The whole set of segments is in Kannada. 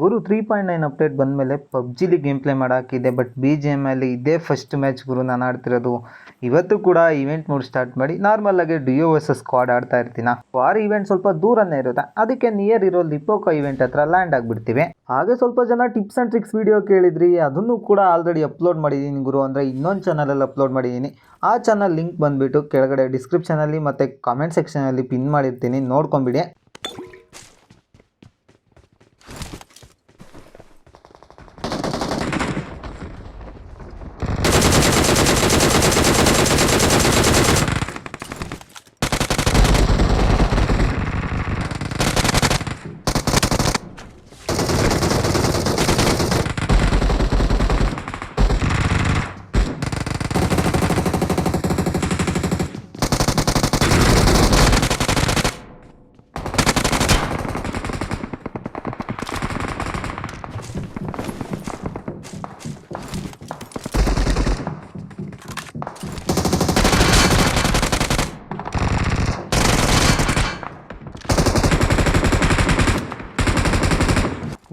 ಗುರು 3.9 ಅಪ್ಡೇಟ್ ಬಂದಮೇಲೆ ಪಬ್ಜಿಲಿ ಗೇಮ್ ಪ್ಲೇ ಮಾಡೋಕ್ಕಿದೆ. ಬಟ್ BGMI ಅಲ್ಲಿ ಇದೇ ಫಸ್ಟ್ ಮ್ಯಾಚ್ ಗುರು ನಾನು ಆಡ್ತಿರೋದು. ಇವತ್ತು ಕೂಡ ಇವೆಂಟ್ ಮೋಡ್ ಸ್ಟಾರ್ಟ್ ಮಾಡಿ ನಾರ್ಮಲ್ ಆಗಿ ಡಿಯೋ ವರ್ಸಸ್ ಸ್ಕ್ವಾಡ್ ಆಡ್ತಾ ಇರ್ತೀನಿ. ವಾರ್ ಇವೆಂಟ್ ಸ್ವಲ್ಪ ದೂರನೇ ಇರುತ್ತೆ, ಅದಕ್ಕೆ ನಿಯರ್ ಇರೋ ಲಿಪೋಕೋ ಇವೆಂಟ್ ಹತ್ರ ಲ್ಯಾಂಡ್ ಆಗಿಬಿಡ್ತೀವಿ. ಹಾಗೆ ಸ್ವಲ್ಪ ಜನ ಟಿಪ್ಸ್ ಆ್ಯಂಡ್ ಟ್ರಿಕ್ಸ್ ವಿಡಿಯೋ ಕೇಳಿದ್ರಿ, ಅದನ್ನು ಕೂಡ ಆಲ್ರೆಡಿ ಅಪ್ಲೋಡ್ ಮಾಡಿದ್ದೀನಿ ಗುರು. ಅಂದರೆ ಇನ್ನೊಂದು ಚಾನಲಲ್ಲಿ ಅಪ್ಲೋಡ್ ಮಾಡಿದ್ದೀನಿ. ಆ ಚಾನಲ್ ಲಿಂಕ್ ಬಂದುಬಿಟ್ಟು ಕೆಳಗಡೆ ಡಿಸ್ಕ್ರಿಪ್ಷನಲ್ಲಿ ಮತ್ತು ಕಾಮೆಂಟ್ ಸೆಕ್ಷನಲ್ಲಿ ಪಿನ್ ಮಾಡಿರ್ತೀನಿ, ನೋಡ್ಕೊಂಬಿಡಿ.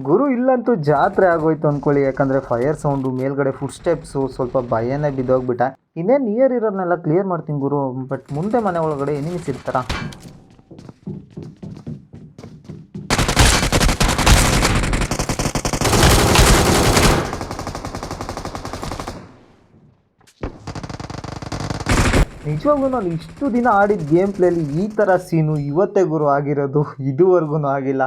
ಗುರು ಇಲ್ಲಂತೂ ಜಾತ್ರೆ ಆಗೋಯ್ತು ಅಂದ್ಕೊಳ್ಳಿ. ಯಾಕಂದರೆ ಫೈರ್ ಸೌಂಡು, ಮೇಲ್ಗಡೆ ಫುಡ್ ಸ್ಟೆಪ್ಸು, ಸ್ವಲ್ಪ ಭಯನೇ ಬಿದ್ದೋಗ್ಬಿಟ್ಟೆ. ಇನ್ನೇ ನಿಯರ್ ಇರೋರ್ನೆಲ್ಲ ಕ್ಲಿಯರ್ ಮಾಡ್ತೀನಿ ಗುರು. ಬಟ್ ಮುಂದೆ ಮನೆ ಒಳಗಡೆ ಎನಿಮಿಸ್ ಇರ್ತಾರ. ನಿಜವಾಗ್ಲೂ ನಾನು ಇಷ್ಟು ದಿನ ಆಡಿದ ಗೇಮ್ ಪ್ಲೇಲಿ ಈ ಥರ ಸೀನು ಇವತ್ತೇ ಗುರು ಆಗಿರೋದು. ಇದುವರೆಗೂ ಆಗಿಲ್ಲ.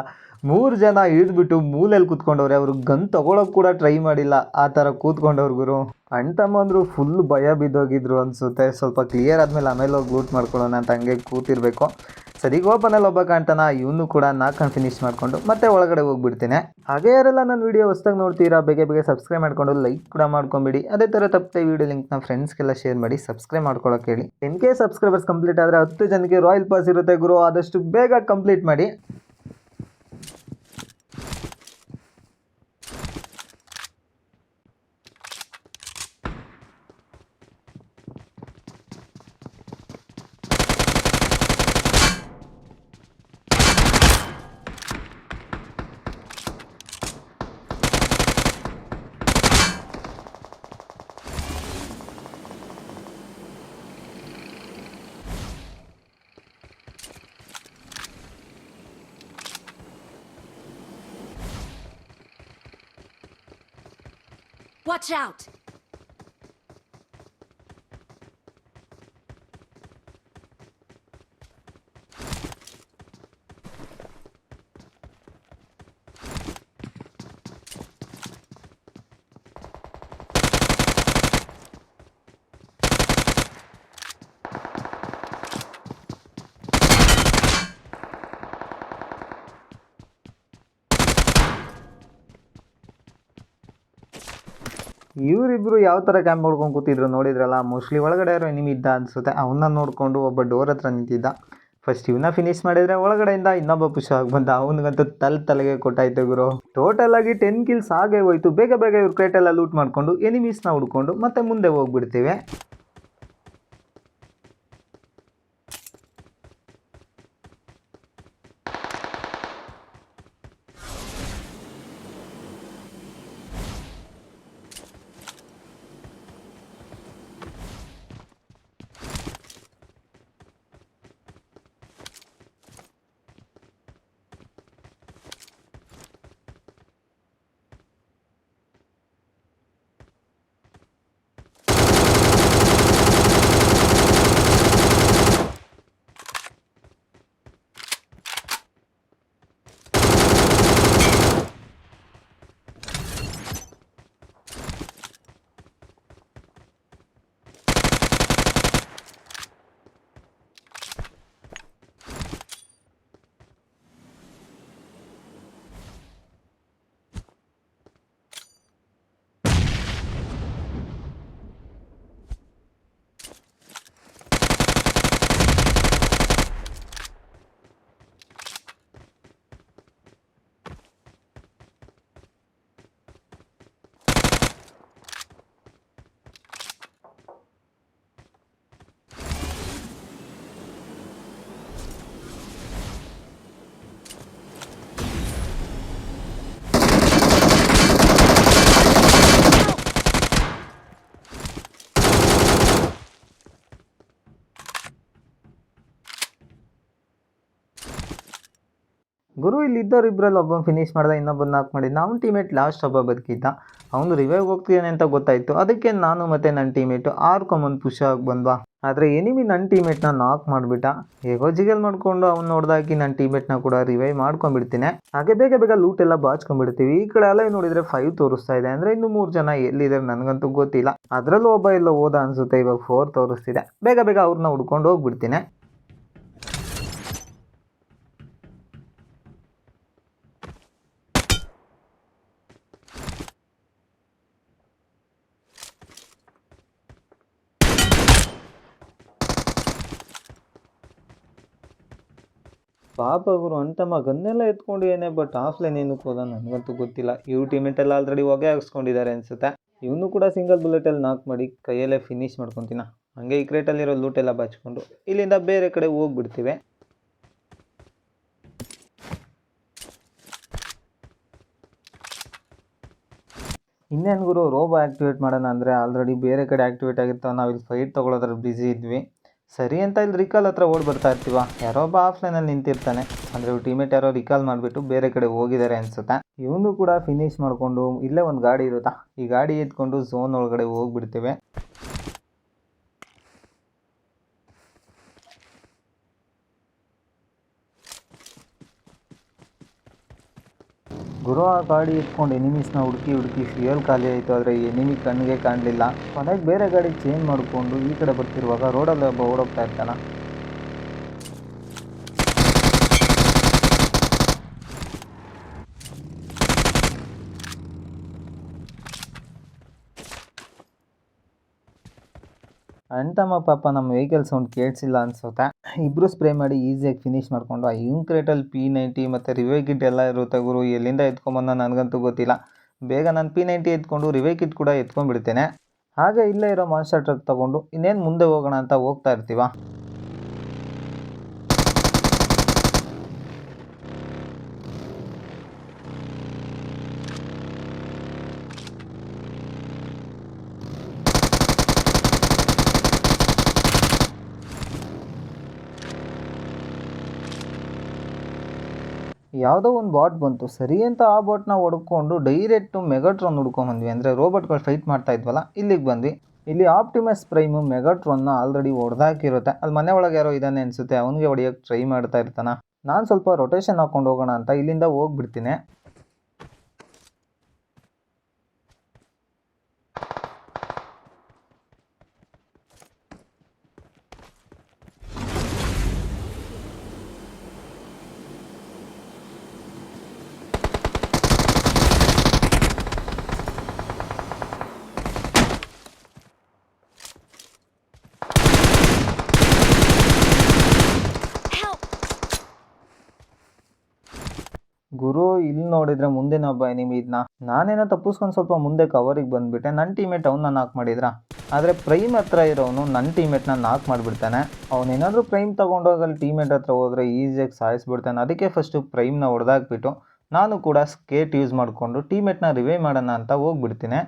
3 ಜನ ಹಿಡಿದ್ಬಿಟ್ಟು ಮೂಲೆಯಲ್ಲಿ ಕೂತ್ಕೊಂಡವ್ರೆ. ಅವರು ಗನ್ ತೊಗೊಳಕ್ಕೆ ಕೂಡ ಟ್ರೈ ಮಾಡಿಲ್ಲ, ಆ ಥರ ಕೂತ್ಕೊಂಡವ್ರು ಗುರು. ಅಣ್ಣ ತಮ್ಮಂದರು ಫುಲ್ ಭಯ ಬಿದ್ದೋಗಿದ್ರು ಅನಿಸುತ್ತೆ. ಸ್ವಲ್ಪ ಕ್ಲಿಯರ್ ಆದಮೇಲೆ ಆಮೇಲೆ ಹೋಗಿ ಲೂಟ್ ಮಾಡ್ಕೊಳ್ಳೋಣ ಅಂತ ಹಂಗೆ ಕೂತಿರ್ಬೇಕು. ಸರಿಗೆ ಓಪನಲ್ಲಿ ಒಬ್ಬ ಕಾಣ್ತಾನ, ಇವನು ಕೂಡ ನಾಲ್ಕು ಫಿನಿಶ್ ಮಾಡಿಕೊಂಡು ಮತ್ತೆ ಒಳಗಡೆ ಹೋಗ್ಬಿಡ್ತೀನಿ. ಹಾಗೆ ಯಾರೆಲ್ಲ ನನ್ನ ವೀಡಿಯೋ ಹೊಸ್ದಾಗಿ ನೋಡ್ತೀರಾ, ಬೇಗ ಸಬ್ಸ್ಕ್ರೈಬ್ ಮಾಡ್ಕೊಂಡು ಲೈಕ್ ಕೂಡ ಮಾಡ್ಕೊಂಬಿಡಿ. ಅದೇ ಥರ ತಪ್ಪದೆ ವೀಡಿಯೋ ಲಿಂಕ್ನ ಫ್ರೆಂಡ್ಸ್ಗೆಲ್ಲ ಶೇರ್ ಮಾಡಿ ಸಬ್ಸ್ಕ್ರೈಬ್ ಮಾಡ್ಕೊಳ್ಳೋಕೆ ಹೇಳಿ. 10K ಸಬ್ಸ್ಕ್ರೈಬರ್ಸ್ ಕಂಪ್ಲೀಟ್ ಆದರೆ 10 ಜನಕ್ಕೆ ರಾಯಲ್ ಪಾಸ್ ಇರುತ್ತೆ ಗುರು. ಆದಷ್ಟು ಬೇಗ ಕಂಪ್ಲೀಟ್ ಮಾಡಿ. Watch out! ಇವರಿಬ್ಬರು ಯಾವ ಥರ ಕ್ಯಾಂಪ್ ಮಾಡ್ಕೊಂಡು ಕೂತಿದ್ರು ನೋಡಿದ್ರಲ್ಲ. ಮೋಸ್ಟ್ಲಿ ಒಳಗಡೆ ಯಾರೋ ಎನಿಮಿ ಇದ್ದ ಅನಿಸುತ್ತೆ. ಅವನ್ನ ನೋಡಿಕೊಂಡು ಒಬ್ಬ ಡೋರ್ ಹತ್ರ ನಿಂತಿದ್ದ. ಫಸ್ಟ್ ಇವನ್ನ ಫಿನಿಶ್ ಮಾಡಿದರೆ ಒಳಗಡೆಯಿಂದ ಇನ್ನೊಬ್ಬ ಪುಷ್ ಆಗಿ ಬಂದ. ಅವನಿಗಂತೂ ತಲೆಗೆ ಕೊಟ್ಟಾಯ್ತು ಗುರು. ಟೋಟಲ್ ಆಗಿ 10 ಕಿಲ್ಸ್ ಆಗೇ ಹೋಯ್ತು. ಬೇಗ ಇವ್ರ ಕ್ರೇಟೆಲ್ಲ ಲೂಟ್ ಮಾಡಿಕೊಂಡು ಎನಿಮೀಸ್ನ ಹುಡ್ಕೊಂಡು ಮತ್ತೆ ಮುಂದೆ ಹೋಗ್ಬಿಡ್ತೀವಿ. ಗುರು ಇಲ್ಲಿದ್ದವ್ರು ಇಬ್ಬರಲ್ಲಿ ಒಬ್ಬ ಫಿನಿಶ್ ಮಾಡ್ದೆ, ಇನ್ನೊಬ್ಬ ನಾಕ್ ಮಾಡಿದ್ದ. ಅವ್ನ ಟೀಮೇಟ್ ಲಾಸ್ಟ್ ಒಬ್ಬ ಬದುಕಿದ್ದ. ಅವನು ರಿವೈವ್ ಹೋಗ್ತಿದ್ದಾನೆ ಅಂತ ಗೊತ್ತಾಯಿತು. ಅದಕ್ಕೆ ನಾನು ಮತ್ತು ನನ್ನ ಟೀಮೇಟು ಆರ್ಕೊಂಬಂದು ಪುಷ್ ಆಗಿ ಬಂದ್ವಾ. ಆದರೆ ಎನಿಮಿ ನನ್ನ ಟೀಮೇಟ್ನ ನಾಕ್ ಮಾಡಿಬಿಟ್ಟ. ಹೇಗೋ ಜಿಗಲ್ ಮಾಡಿಕೊಂಡು ಅವ್ನು ನೋಡ್ದಾಕಿ ನನ್ನ ಟೀಮೇಟ್ನ ಕೂಡ ರಿವೈವ್ ಮಾಡ್ಕೊಂಡ್ಬಿಡ್ತೀನಿ. ಹಾಗೆ ಬೇಗ ಬೇಗ ಲೂಟ್ ಎಲ್ಲ ಬಾಚ್ಕೊಂಡ್ಬಿಡ್ತೀವಿ. ಈ ಕಡೆ ಎಲ್ಲ ನೋಡಿದರೆ 5 ತೋರಿಸ್ತಾ ಇದೆ. ಅಂದರೆ ಇನ್ನು 3 ಜನ ಎಲ್ಲಿದ್ದಾರೆ ನನಗಂತೂ ಗೊತ್ತಿಲ್ಲ. ಅದರಲ್ಲೂ ಒಬ್ಬ ಎಲ್ಲ ಹೋದ ಅನಿಸುತ್ತೆ. ಇವಾಗ 4 ತೋರಿಸ್ತಿದೆ. ಬೇಗ ಬೇಗ ಅವ್ರನ್ನ ಹುಡ್ಕೊಂಡು ಹೋಗ್ಬಿಡ್ತೀನಿ. ಪಾಪ ಗುರು ಅಂತಮ್ಮ ಗನ್ನೆಲ್ಲ ಎತ್ಕೊಂಡಿದ್ದೇನೆ, ಬಟ್ ಆಫ್ಲೈನ್ ಏನಕ್ಕೆ ಹೋದ ನನಗಂತೂ ಗೊತ್ತಿಲ್ಲ. ಇವ್ರು ಟೀಮೇಟ್ ಎಲ್ಲ ಆಲ್ರೆಡಿ ಹೊಗೆ ಹಾಕ್ಸ್ಕೊಂಡಿದ್ದಾರೆ ಅನಿಸುತ್ತೆ. ಇವನು ಕೂಡ ಸಿಂಗಲ್ ಬುಲೆಟಲ್ಲಿ ನಾಕ್ ಮಾಡಿ ಕೈಯಲ್ಲೇ ಫಿನಿಶ್ ಮಾಡ್ಕೊತೀನ. ಹಾಗೆ ಈ ಕ್ರೇಟಲ್ಲಿರೋ ಲೂಟ್ ಎಲ್ಲ ಬಾಚಿಕೊಂಡು ಇಲ್ಲಿಂದ ಬೇರೆ ಕಡೆ ಹೋಗ್ಬಿಡ್ತೀವಿ. ಇನ್ನೇನು ಗುರು ರೋಬೋ ಆ್ಯಕ್ಟಿವೇಟ್ ಮಾಡೋಣ ಅಂದರೆ ಆಲ್ರೆಡಿ ಬೇರೆ ಕಡೆ ಆ್ಯಕ್ಟಿವೇಟ್ ಆಗಿರ್ತಾವೆ. ನಾವು ಇಲ್ಲಿ ಫೈಟ್ ತೊಗೊಳೋದ್ರಲ್ಲಿ ಬ್ಯುಸಿ ಇದ್ವಿ. ಸರಿ ಅಂತ ಇಲ್ಲಿ ರಿಕಾಲ್ ಹತ್ರ ಓಡಿ ಬರ್ತಾ ಇರ್ತೀವ. ಯಾರೋ ಒಬ್ಬ ಆಫ್ಲೈನಲ್ಲಿ ನಿಂತಿರ್ತಾನೆ. ಅಂದರೆ ಇವ್ರು ಟೀಮೇಟ್ ಯಾರೋ ರಿಕಾಲ್ ಮಾಡಿಬಿಟ್ಟು ಬೇರೆ ಕಡೆ ಹೋಗಿದ್ದಾರೆ ಅನಿಸುತ್ತೆ. ಇವನು ಕೂಡ ಫಿನಿಶ್ ಮಾಡಿಕೊಂಡು ಇಲ್ಲೇ ಒಂದು ಗಾಡಿ ಇರುತ್ತಾ, ಈ ಗಾಡಿ ಎತ್ಕೊಂಡು ಝೋನ್ ಒಳಗಡೆ ಹೋಗ್ಬಿಡ್ತೇವೆ. ಗುರು ಆ ಗಾಡಿ ಎತ್ಕೊಂಡು ಎನಿಮೀಸ್ನ ಹುಡುಕಿ ಫ್ಯೂಯಲ್ ಖಾಲಿ ಆಯಿತು. ಆದರೆ ಎನಿಮಿ ಕಣ್ಣಿಗೆ ಕಾಣಲಿಲ್ಲ. ಕೊನೆಗೆ ಬೇರೆ ಗಾಡಿ ಚೇಂಜ್ ಮಾಡಿಕೊಂಡು ಈ ಕಡೆ ಬರ್ತಿರುವಾಗ ರೋಡಲ್ಲಿ ಒಬ್ಬ ಓಡೋಗ್ತಾ ಇರ್ತಾನೆ. ಅಂತಮ್ಮ ಪಾಪ ನಮ್ಮ ವೆಹಿಕಲ್ ಸೌಂಡ್ ಕೇಳಿಸಿಲ್ಲ ಅನ್ಸುತ್ತೆ. ಇಬ್ಬರು ಸ್ಪ್ರೇ ಮಾಡಿ ಈಸಿಯಾಗಿ ಫಿನಿಶ್ ಮಾಡಿಕೊಂಡು ಆ ಯೂನ್ ಕ್ರೇಟಲ್ಲಿ P90 ಮತ್ತು ರಿವೈ ಕಿಟ್ ಎಲ್ಲ ಇರುತ್ತೆ ಗುರು. ಎಲ್ಲಿಂದ ಎತ್ಕೊಂಬಂದ ನನಗಂತೂ ಗೊತ್ತಿಲ್ಲ. ಬೇಗ ನಾನು P90 ಎತ್ಕೊಂಡು ರಿವೈ ಕಿಟ್ ಕೂಡ ಎತ್ಕೊಂಡ್ಬಿಡ್ತೇನೆ. ಹಾಗೆ ಇಲ್ಲೇ ಇರೋ ಮಾನ್ಸ್ಟರ್ ಟ್ರಕ್ ತೊಗೊಂಡು ಇನ್ನೇನು ಮುಂದೆ ಹೋಗೋಣ ಅಂತ ಹೋಗ್ತಾ ಇರ್ತೀವ. ಯಾವುದೋ ಒಂದು ಬಾಟ್ ಬಂತು. ಸರಿ ಅಂತ ಆ ಬಾಟ್ನ ಹೊಡ್ಕೊಂಡು ಡೈರೆಕ್ಟು ಮೆಗಾಟ್ರಾನ್ ಹುಡ್ಕೊಂಬಂದ್ವಿ. ಅಂದರೆ ರೋಬೋಟ್ಗಳು ಫೈಟ್ ಮಾಡ್ತಾ ಇದ್ವಲ್ಲ, ಇಲ್ಲಿಗೆ ಬಂದ್ವಿ. ಇಲ್ಲಿ ಆಪ್ಟಿಮಸ್ ಪ್ರೈಮು ಮೆಗಾಟ್ರಾನ್ನ ಆಲ್ರೆಡಿ ಹೊಡೆದಾಕಿರುತ್ತೆ. ಅಲ್ಲಿ ಮನೆ ಒಳಗೆ ಯಾರೋ ಇದ್ದಾನೆ ಅನಿಸುತ್ತೆ. ಅವನಿಗೆ ಹೊಡೆಯೋಕ್ಕೆ ಟ್ರೈ ಮಾಡ್ತಾ ಇರ್ತಾನೆ. ನಾನು ಸ್ವಲ್ಪ ರೊಟೇಷನ್ ಹಾಕ್ಕೊಂಡು ಹೋಗೋಣ ಅಂತ ಇಲ್ಲಿಂದ ಹೋಗ್ಬಿಡ್ತೀನಿ. ಗುರು ಇಲ್ಲಿ ನೋಡಿದರೆ ಮುಂದಿನ ಒಬ್ಬ ಎನಿಮಿ ಇದನ್ನ ನಾನೇನೋ ತಪ್ಪಿಸ್ಕೊಂಡು ಸ್ವಲ್ಪ ಮುಂದೆ ಕವರಿಗೆ ಬಂದುಬಿಟ್ಟೆ. ನನ್ನ ಟೀಮೇಟ್ ಅವನ್ನ ನಾಕ್ ಮಾಡಿದ್ರ. ಆದರೆ ಪ್ರೈಮ್ ಹತ್ರ ಇರೋನು ನನ್ನ ಟೀಮೇಟ್ನ ನಾಕ್ ಮಾಡಿಬಿಡ್ತಾನೆ. ಅವನೇನಾದರೂ ಪ್ರೈಮ್ ತೊಗೊಂಡೋಗಲ್ಲಿ ಟೀಮೇಟ್ ಹತ್ರ ಹೋದರೆ ಈಸಿಯಾಗಿ ಸಾಯಿಸ್ಬಿಡ್ತಾನೆ. ಅದಕ್ಕೆ ಫಸ್ಟು ಪ್ರೈಮ್ನ ಹೊಡೆದಾಕ್ಬಿಟ್ಟು ನಾನು ಕೂಡ ಸ್ಕೇಟ್ ಯೂಸ್ ಮಾಡಿಕೊಂಡು ಟೀಮೇಟ್ನ ರಿವೈವ್ ಮಾಡೋಣ ಅಂತ ಹೋಗ್ಬಿಡ್ತೀನಿ.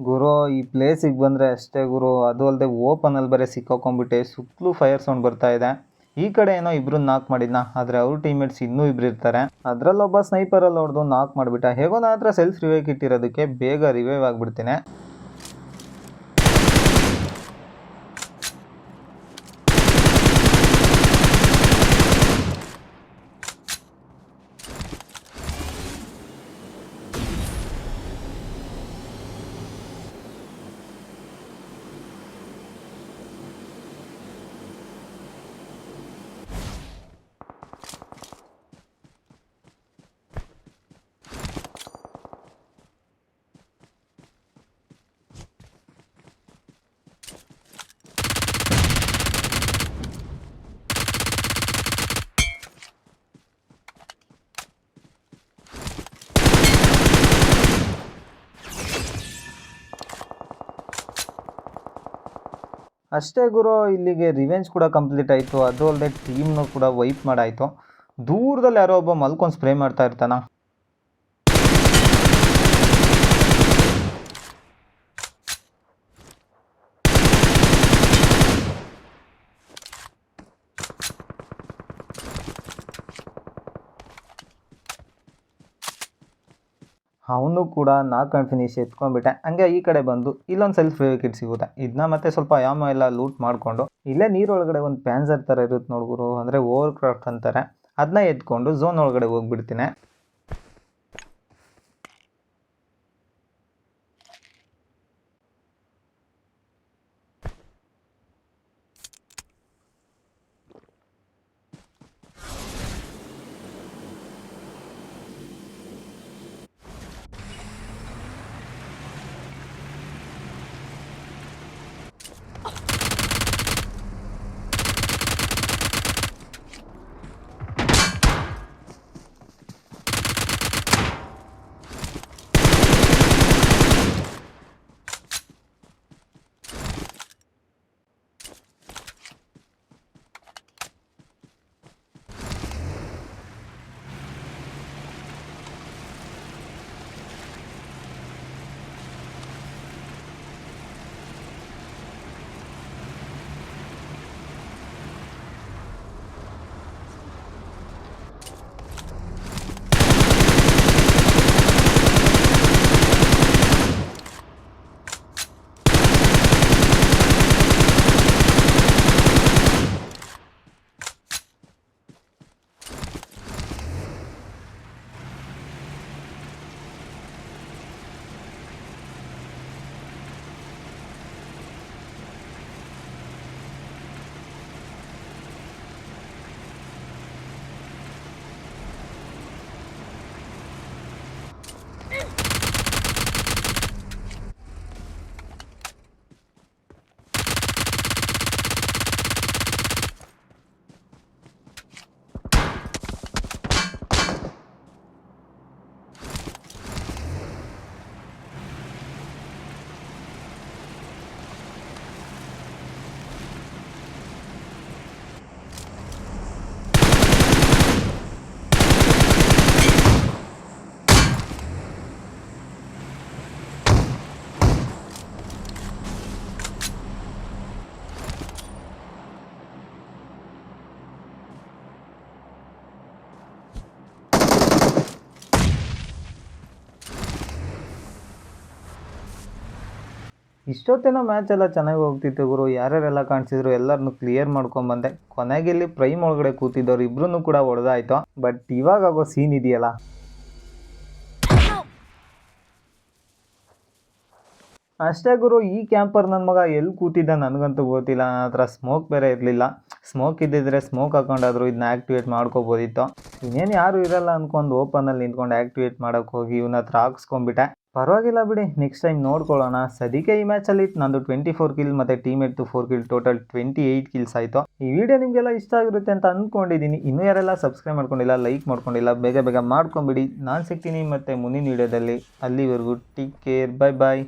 ಗುರು ಈ ಪ್ಲೇಸಿಗೆ ಬಂದರೆ ಅಷ್ಟೇ ಗುರು. ಅದು ಅಲ್ಲದೆ ಓಪನಲ್ಲಿ ಬರೀ ಸಿಕ್ಕಾಕೊಂಡ್ಬಿಟ್ಟೆ. ಸುತ್ತಲೂ ಫೈರ್ ಸೌಂಡ್ ಬರ್ತಾ ಇದೆ. ಈ ಕಡೆ ಏನೋ ಇಬ್ಬರನ್ನ ನಾಕ್ ಮಾಡಿದ್ನ. ಆದರೆ ಅವ್ರ ಟೀಮೇಟ್ಸ್ ಇನ್ನೂ ಇಬ್ಬರು ಇರ್ತಾರೆ. ಅದರಲ್ಲೊಬ್ಬ ಸ್ನೈಪರಲ್ಲಿ ಹೊಡೆದು ನಾಕ್ ಮಾಡಿಬಿಟ್ಟ. ಹೇಗೋ ನನ್ನ ಹತ್ರ ಸೆಲ್ಫ್ ರಿವೈವ್ ಇಟ್ಟಿರೋದಕ್ಕೆ ಬೇಗ ರಿವೈವ್ ಆಗಿಬಿಡ್ತೀನಿ. ಅಷ್ಟೇ ಗುರು, ಇಲ್ಲಿಗೆ ರಿವೆಂಜ್ ಕೂಡ ಕಂಪ್ಲೀಟ್ ಆಯಿತು. ಅದು ಅಲ್ಲದೆ ಟೀಮ್ನು ಕೂಡ ವೈಪ್ ಮಾಡಾಯಿತು. ದೂರದಲ್ಲಿ ಯಾರೋ ಒಬ್ಬ ಮಲ್ಕೊಂಡು ಸ್ಪ್ರೇ ಮಾಡ್ತಾ ಇರ್ತಾನ. ಅವನು ಕೂಡ 4 ಫಿನಿಶ್ ಎತ್ಕೊಂಡ್ಬಿಟ್ಟೆ. ಹಂಗೆ ಈ ಕಡೆ ಬಂದು ಇಲ್ಲೊಂದು ಸೆಲ್ಫ್ ವಿಕೆಟ್ ಸಿಗುತ್ತೆ. ಇದನ್ನ ಮತ್ತೆ ಸ್ವಲ್ಪ ಯಾಮ ಎಲ್ಲ ಲೂಟ್ ಮಾಡಿಕೊಂಡು ಇಲ್ಲೇ ನೀರೊಳಗಡೆ ಒಂದು ಪ್ಯಾನ್ಸರ್ ಥರ ಇರುತ್ತೆ ನೋಡ್ಗುರು, ಅಂದರೆ ಓವರ್ ಕ್ರಾಫ್ಟ್ ಅಂತಾರೆ, ಅದನ್ನ ಎತ್ಕೊಂಡು ಝೋನ್ ಒಳಗಡೆ ಹೋಗ್ಬಿಡ್ತೀನಿ. ಇಷ್ಟೊತ್ತೇನೋ ಮ್ಯಾಚ್ ಎಲ್ಲ ಚೆನ್ನಾಗಿ ಹೋಗ್ತಿತ್ತು ಗುರು. ಯಾರ್ಯಾರೆಲ್ಲ ಕಾಣಿಸಿದ್ರು ಎಲ್ಲರನ್ನು ಕ್ಲಿಯರ್ ಮಾಡ್ಕೊಂಡ್ಬಂದೆ. ಕೊನೆಗೆ ಇಲ್ಲಿ ಪ್ರೈಮ್ ಒಳಗಡೆ ಕೂತಿದ್ದವ್ರು ಇಬ್ರು ಕೂಡ ಹೊಡೆದಾಯ್ತು. ಬಟ್ ಇವಾಗ ಆಗೋ ಸೀನ್ ಇದೆಯಲ್ಲ, ಅಷ್ಟೇ ಗುರು. ಈ ಕ್ಯಾಂಪರ್ ನನ್ನ ಮಗ ಎಲ್ಲಿ ಕೂತಿದ್ದ ನನಗಂತೂ ಗೊತ್ತಿಲ್ಲ. ನನ್ನ ಹತ್ರ ಸ್ಮೋಕ್ ಬೇರೆ ಇರಲಿಲ್ಲ. ಸ್ಮೋಕ್ ಇದ್ದಿದ್ರೆ ಸ್ಮೋಕ್ ಹಾಕೊಂಡಾದ್ರು ಇದನ್ನ ಆ್ಯಕ್ಟಿವೇಟ್ ಮಾಡ್ಕೋಬೋದಿತ್ತು. ಇನ್ನೇನು ಯಾರು ಇರಲ್ಲ ಅಂದ್ಕೊಂಡು ಓಪನಲ್ಲಿ ನಿಂತ್ಕೊಂಡು ಆ್ಯಕ್ಟಿವೇಟ್ ಮಾಡೋಕ್ಕೆ ಹೋಗಿ ಇವನ ಹತ್ರ ಹಾಕ್ಸ್ಕೊಂಡ್ಬಿಟ್ಟೆ. ಪರವಾಗಿಲ್ಲ ಬಿಡಿ, ನೆಕ್ಸ್ಟ್ ಟೈಮ್ ನೋಡ್ಕೊಳ್ಳೋಣ. ಸದ್ಯಕ್ಕೆ ಈ ಮ್ಯಾಚಲ್ಲಿ ನಂದು 24 ಕಿಲ್ ಮತ್ತು ಟೀಮೇಟ್ದು 4 ಕಿಲ್, ಟೋಟಲ್ 28 ಕಿಲ್ಸ್ ಆಯಿತು. ಈ ವಿಡಿಯೋ ನಿಮಗೆಲ್ಲ ಇಷ್ಟ ಆಗಿರುತ್ತೆ ಅಂತ ಅಂದ್ಕೊಂಡಿದ್ದೀನಿ. ಇನ್ನೂ ಯಾರೆಲ್ಲ ಸಬ್ಸ್ಕ್ರೈಬ್ ಮಾಡ್ಕೊಂಡಿಲ್ಲ, ಲೈಕ್ ಮಾಡ್ಕೊಂಡಿಲ್ಲ, ಬೇಗ ಬೇಗ ಮಾಡ್ಕೊಂಬಿಡಿ. ನಾನು ಸಿಗ್ತೀನಿ ಮತ್ತು ಮುಂದಿನ ವೀಡಿಯೋದಲ್ಲಿ. ಅಲ್ಲಿವರೆಗೂ ಟೇಕ್ ಕೇರ್, ಬೈ ಬಾಯ್.